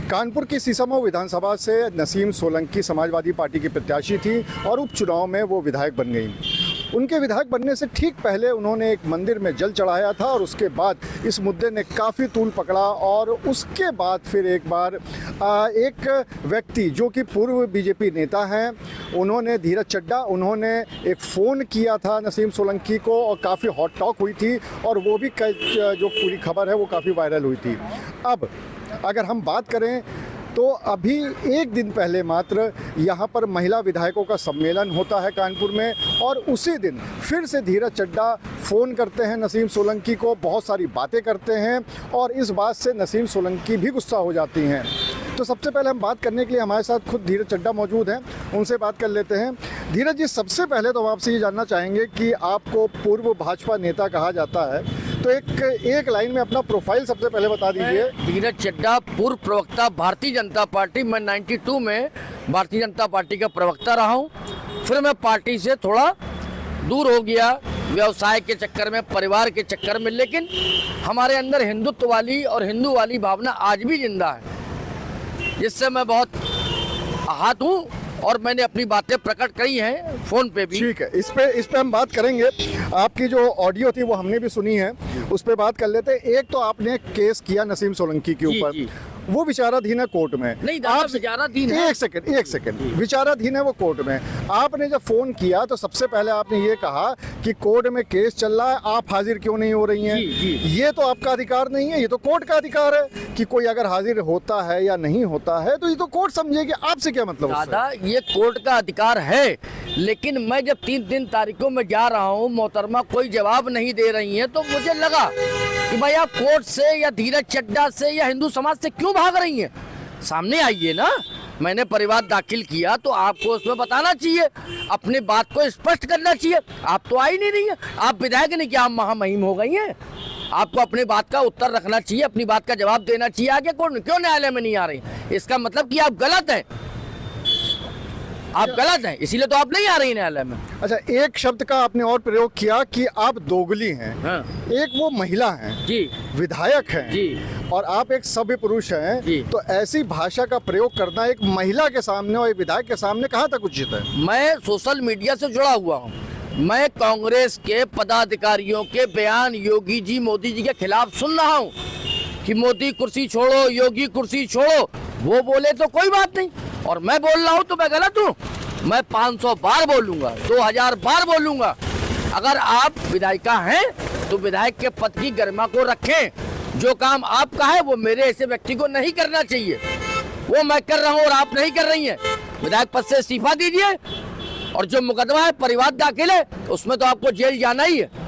कानपुर की सीसामऊ विधानसभा से नसीम सोलंकी समाजवादी पार्टी की प्रत्याशी थी और उपचुनाव में वो विधायक बन गई। उनके विधायक बनने से ठीक पहले उन्होंने एक मंदिर में जल चढ़ाया था और उसके बाद इस मुद्दे ने काफ़ी तूल पकड़ा और उसके बाद फिर एक बार एक व्यक्ति जो कि पूर्व बीजेपी नेता हैं, उन्होंने धीरज चड्डा, उन्होंने एक फ़ोन किया था नसीम सोलंकी को और काफ़ी हॉट टॉक हुई थी और वो भी जो पूरी खबर है वो काफ़ी वायरल हुई थी। अब अगर हम बात करें तो अभी एक दिन पहले मात्र यहाँ पर महिला विधायकों का सम्मेलन होता है कानपुर में और उसी दिन फिर से धीरज चड्डा फ़ोन करते हैं नसीम सोलंकी को, बहुत सारी बातें करते हैं और इस बात से नसीम सोलंकी भी गुस्सा हो जाती हैं। तो सबसे पहले हम बात करने के लिए हमारे साथ खुद धीरज चड्डा मौजूद हैं, उनसे बात कर लेते हैं। धीरज जी, सबसे पहले तो हम आपसे ये जानना चाहेंगे कि आपको पूर्व भाजपा नेता कहा जाता है, तो एक लाइन में अपना प्रोफाइल सबसे पहले बता दीजिए। धीरज चड्डा, पूर्व प्रवक्ता भारतीय जनता पार्टी। मैं 92 में भारतीय जनता पार्टी का प्रवक्ता रहा हूँ। फिर मैं पार्टी से थोड़ा दूर हो गया व्यवसाय के चक्कर में, परिवार के चक्कर में, लेकिन हमारे अंदर हिंदुत्व वाली और हिंदू वाली भावना आज भी जिंदा है, जिससे मैं बहुत आहत हूँ और मैंने अपनी बातें प्रकट करी हैं फोन पे भी। ठीक है, इस पे हम बात करेंगे। आपकी जो ऑडियो थी वो हमने भी सुनी है, उस पे बात कर लेते हैं। एक तो आपने केस किया नसीम सोलंकी के ऊपर, वो विचाराधीन है कोर्ट में। नहीं, आप विचाराधीन है। एक सेकंड, विचाराधीन है वो कोर्ट में। आपने जब फोन किया तो सबसे पहले आपने ये कहा कि कोर्ट में केस चल रहा है, आप हाजिर क्यों नहीं हो रही हैं? ये तो आपका अधिकार नहीं है, ये तो कोर्ट का अधिकार है कि कोई अगर हाजिर होता है या नहीं होता है तो ये तो कोर्ट समझेगी। आपसे क्या मतलब? दादा, ये कोर्ट का अधिकार है, लेकिन मैं जब 3 तारीखों में जा रहा हूँ, मोहतरमा कोई जवाब नहीं दे रही है, तो मुझे लगा कि भाई आप कोर्ट से या धीरज चड्डा से या हिंदू समाज से क्यों भाग रही हैं? सामने आइए ना। मैंने परिवार दाखिल किया तो आपको उसमें बताना चाहिए, अपनी बात को स्पष्ट करना चाहिए। आप तो आ ही नहीं रही हैं। आप विधायक नहीं, क्या आप महामहिम हो गई हैं? आपको अपनी बात का उत्तर रखना चाहिए, अपनी बात का जवाब देना चाहिए। आगे कौन क्यों न्यायालय में नहीं आ रही? इसका मतलब कि आप गलत हैं, आप गलत हैं, इसीलिए तो आप नहीं आ रही न्यायालय में। अच्छा, एक शब्द का आपने और प्रयोग किया कि आप दोगली हैं। हाँ। एक वो महिला हैं जी, विधायक हैं जी, और आप एक सभ्य पुरुष हैं जी। तो ऐसी भाषा का प्रयोग करना एक महिला के सामने और एक विधायक के सामने कहाँ तक उचित है? मैं सोशल मीडिया से जुड़ा हुआ हूँ। मैं कांग्रेस के पदाधिकारियों के बयान योगी जी, मोदी जी के खिलाफ सुन रहा हूँ कि मोदी कुर्सी छोड़ो, योगी कुर्सी छोड़ो। वो बोले तो कोई बात नहीं, और मैं बोल रहा हूँ तो मैं गलत हूँ? मैं 500 बार बोलूंगा, 2000 बार बोलूंगा। अगर आप विधायिका हैं तो विधायक के पद की गरिमा को रखें। जो काम आपका है वो मेरे ऐसे व्यक्ति को नहीं करना चाहिए, वो मैं कर रहा हूँ और आप नहीं कर रही हैं। विधायक पद से इस्तीफा दीजिए, और जो मुकदमा है परिवार दाखिल है उसमें तो आपको जेल जाना ही है।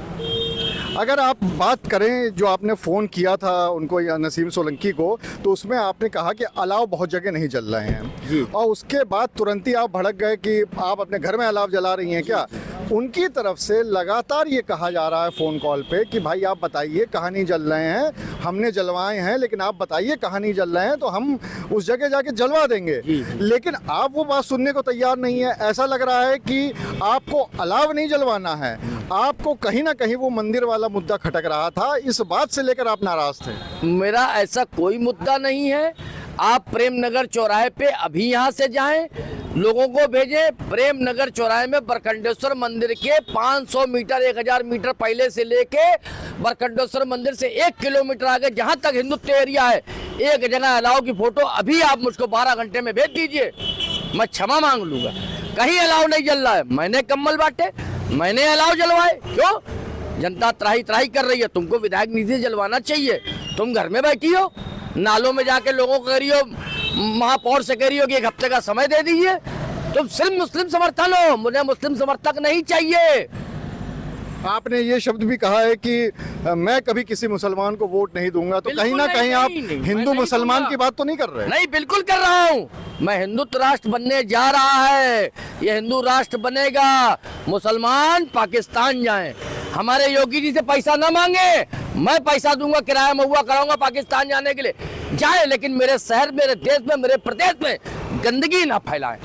अगर आप बात करें जो आपने फ़ोन किया था उनको या नसीम सोलंकी को, तो उसमें आपने कहा कि अलाव बहुत जगह नहीं जल रहे हैं और उसके बाद तुरंत ही आप भड़क गए कि आप अपने घर में अलाव जला रही हैं क्या? उनकी तरफ से लगातार ये कहा जा रहा है फ़ोन कॉल पे कि भाई आप बताइए कहाँ नहीं जल रहे हैं, हमने जलवाए हैं लेकिन आप बताइए कहाँ नहीं जल रहे हैं तो हम उस जगह जाके जलवा देंगे। लेकिन आप वो बात सुनने को तैयार नहीं है। ऐसा लग रहा है कि आपको अलाव नहीं जलवाना है, आपको कहीं ना कहीं वो मंदिर वाला मुद्दा खटक रहा था, इस बात से लेकर आप नाराज थे। मेरा ऐसा कोई मुद्दा नहीं है। आप प्रेम नगर चौराहे पे अभी यहाँ से जाएं, लोगों को भेजें। प्रेम नगर चौराहे में बरकंडेश्वर मंदिर के 500 मीटर 1000 मीटर पहले से लेके बरकंडेश्वर मंदिर से 1 किलोमीटर आगे जहाँ तक हिंदुत्व एरिया है, एक जगह अलाव की फोटो अभी आप मुझको 12 घंटे में भेज दीजिए, मैं क्षमा मांग लूंगा। कहीं अलाव नहीं जल रहा है, मैंने कम्बल बांटे, मैंने अलाव जलवाए। क्यों? जनता त्राही त्राही कर रही है, तुमको विधायक निधि जलवाना चाहिए। तुम घर में बैठी हो, नालों में जाके लोगों को कह रही हो, महापौर से कह रही हो कि 1 हफ्ते का समय दे दीजिए। तुम सिर्फ मुस्लिम समर्थन हो, मुझे मुस्लिम समर्थक नहीं चाहिए। आपने ये शब्द भी कहा है कि मैं कभी किसी मुसलमान को वोट नहीं दूंगा, तो कहीं ना कहीं आप हिंदू मुसलमान की बात तो नहीं कर रहे? नहीं, बिल्कुल कर रहा हूँ। मैं हिंदुत्व राष्ट्र बनने जा रहा है, ये हिंदू राष्ट्र बनेगा। मुसलमान पाकिस्तान जाएं, हमारे योगी जी से पैसा ना मांगे, मैं पैसा दूंगा, किराया महुआ कराऊंगा पाकिस्तान जाने के लिए। जाए, लेकिन मेरे शहर, मेरे देश में, मेरे प्रदेश में गंदगी ना फैलाएं।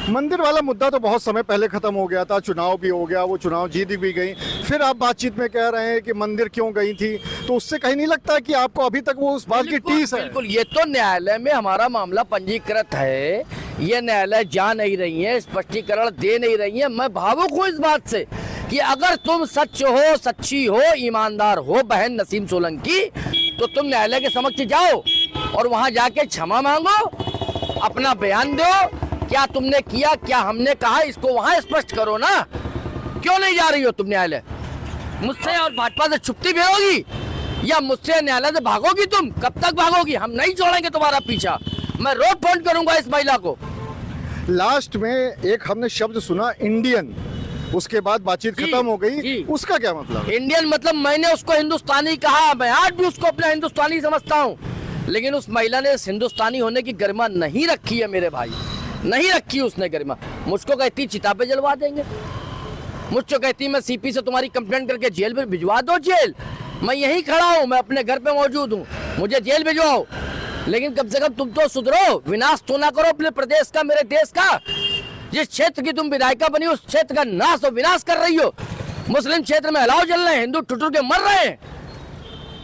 मंदिर वाला मुद्दा तो बहुत समय पहले खत्म हो गया था, चुनाव भी हो गया, वो चुनाव जीत भी गई। फिर आप बातचीत में कह रहे हैं कि मंदिर क्यों गई थी, तो उससे कहीं नहीं लगता कि आपको अभी तक वो उस बात की टीस है? बिल्कुल, ये तो न्यायालय में हमारा मामला पंजीकृत है, ये न्यायालय जा नहीं रही है, स्पष्टीकरण दे नहीं रही है। मैं भावुक हूँ इस बात से कि अगर तुम सच हो, सच्ची हो, ईमानदार हो बहन नसीम सोलंकी, तो तुम न्यायालय के समक्ष जाओ और वहां जाके क्षमा मांगो, अपना बयान दो, क्या तुमने किया, क्या हमने कहा, इसको वहां स्पष्ट करो ना। क्यों नहीं जा रही हो तुम न्यायालय? मुझसे और भाजपा से छुट्टी भेजोगी या मुझसे न्यायालय से भागोगी? तुम कब तक भागोगी? हम नहीं छोड़ेंगे तुम्हारा पीछा। मैं रोड फोन करूंगा इस महिला को। लास्ट में एक हमने शब्द सुना इंडियन, उसके बाद बातचीत खत्म हो गई, उसका क्या मतलब? इंडियन मतलब मैंने उसको हिंदुस्तानी कहा, मैं आज भी उसको अपना हिंदुस्तानी समझता हूँ, लेकिन उस महिला ने हिंदुस्तानी होने की गरिमा नहीं रखी है मेरे भाई, नहीं रखी उसने गरिमा। मुझको कहती चिता पे जलवा देंगे, मुझको कहती मैं सीपी से तुम्हारी कंप्लेंट करके जेल में भिजवा दो। जेल मैं यहीं खड़ा हूँ, मैं अपने घर पे मौजूद हूँ, मुझे जेल भिजवाओ, लेकिन कम से कम तुम तो सुधरो, विनाश तो ना करो अपने प्रदेश का, मेरे देश का। जिस क्षेत्र की तुम विधायिका बनी उस क्षेत्र का नाश और विनाश कर रही हो। मुस्लिम क्षेत्र में अलाव जल रहे हैं, हिंदू टुटुर के मर रहे हैं।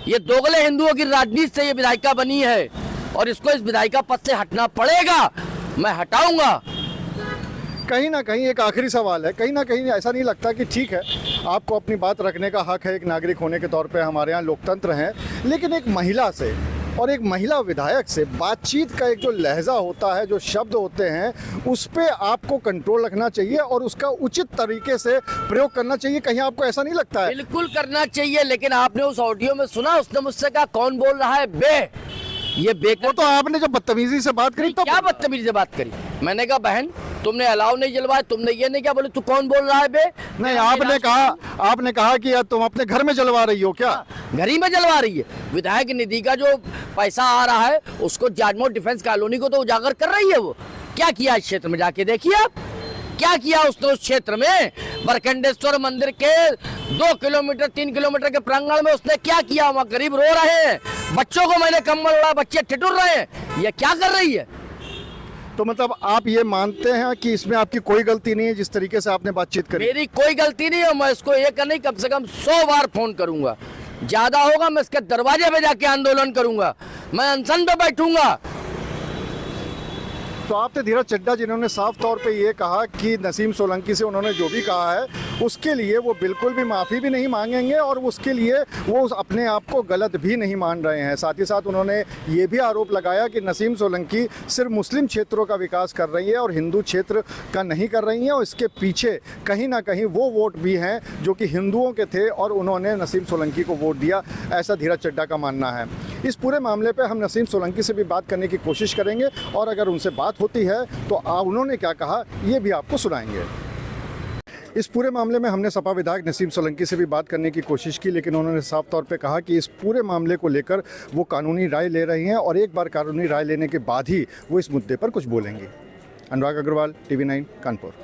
ये दोगले हिंदुओं की राजनीति से ये विधायिका बनी है और इसको इस विधायिका पद से हटना पड़ेगा, मैं हटाऊंगा। कहीं ना कहीं एक आखिरी सवाल है, कहीं ना कहीं ऐसा नहीं लगता कि ठीक है आपको अपनी बात रखने का हक है, एक नागरिक होने के तौर पे हमारे यहाँ लोकतंत्र है, लेकिन एक महिला से और एक महिला विधायक से बातचीत का एक जो लहजा होता है, जो शब्द होते हैं, उस पे आपको कंट्रोल रखना चाहिए और उसका उचित तरीके से प्रयोग करना चाहिए। कहीं आपको ऐसा नहीं लगता है? बिल्कुल करना चाहिए, लेकिन आपने उस ऑडियो में सुना, उसने मुझसे कहा कौन बोल रहा है बे? ये वो तो आपने जब बदतमीजी से बात करी तो क्या बदतमीजी से बात करी? मैंने कहा बहन तुमने अलाव नहीं जलवाया, तुमने ये नहीं क्या बोले, तू कौन बोल रहा है बे? नहीं, आपने कहा कि यार तुम अपने घर में जलवा रही हो क्या? घर ही में जलवा रही है। विधायक निधि का जो पैसा आ रहा है उसको जाजमऊ डिफेंस कॉलोनी को तो उजागर कर रही है। वो क्या किया इस क्षेत्र में, जाके देखिए आप क्या किया उसने उस क्षेत्र में। बरखंडेश्वर मंदिर के 2 किलोमीटर 3 किलोमीटर के प्रांगण में उसने क्या किया? वहाँ गरीब रो रहे हैं, बच्चों को मैंने कंबल ओढ़ा, बच्चे ठिठुर रहे हैं। ये क्या कर रही है? तो मतलब आप ये मानते हैं कि इसमें आपकी कोई गलती नहीं है जिस तरीके से आपने बातचीत करी? मेरी कोई गलती नहीं है, मैं इसको एक नहीं कम से कम 100 बार फोन करूंगा, ज्यादा होगा मैं इसके दरवाजे पे जाके आंदोलन करूंगा, मैं अनशन पे बैठूंगा। तो आप थे धीरज चड्डा जिन्होंने साफ तौर पे ये कहा कि नसीम सोलंकी से उन्होंने जो भी कहा है उसके लिए वो बिल्कुल भी माफ़ी भी नहीं मांगेंगे और उसके लिए वो अपने आप को गलत भी नहीं मान रहे हैं। साथ ही साथ उन्होंने ये भी आरोप लगाया कि नसीम सोलंकी सिर्फ मुस्लिम क्षेत्रों का विकास कर रही है और हिंदू क्षेत्र का नहीं कर रही हैं और इसके पीछे कहीं ना कहीं वो वोट भी हैं जो कि हिंदुओं के थे और उन्होंने नसीम सोलंकी को वोट दिया, ऐसा धीरज चड्डा का मानना है। इस पूरे मामले पर हम नसीम सोलंकी से भी बात करने की कोशिश करेंगे और अगर उनसे बात होती है तो उन्होंने क्या कहा ये भी आपको सुनाएंगे। इस पूरे मामले में हमने सपा विधायक नसीम सोलंकी से भी बात करने की कोशिश की, लेकिन उन्होंने साफ तौर पे कहा कि इस पूरे मामले को लेकर वो कानूनी राय ले रही हैं और एक बार कानूनी राय लेने के बाद ही वो इस मुद्दे पर कुछ बोलेंगे। अनुराग अग्रवाल, TV9 कानपुर।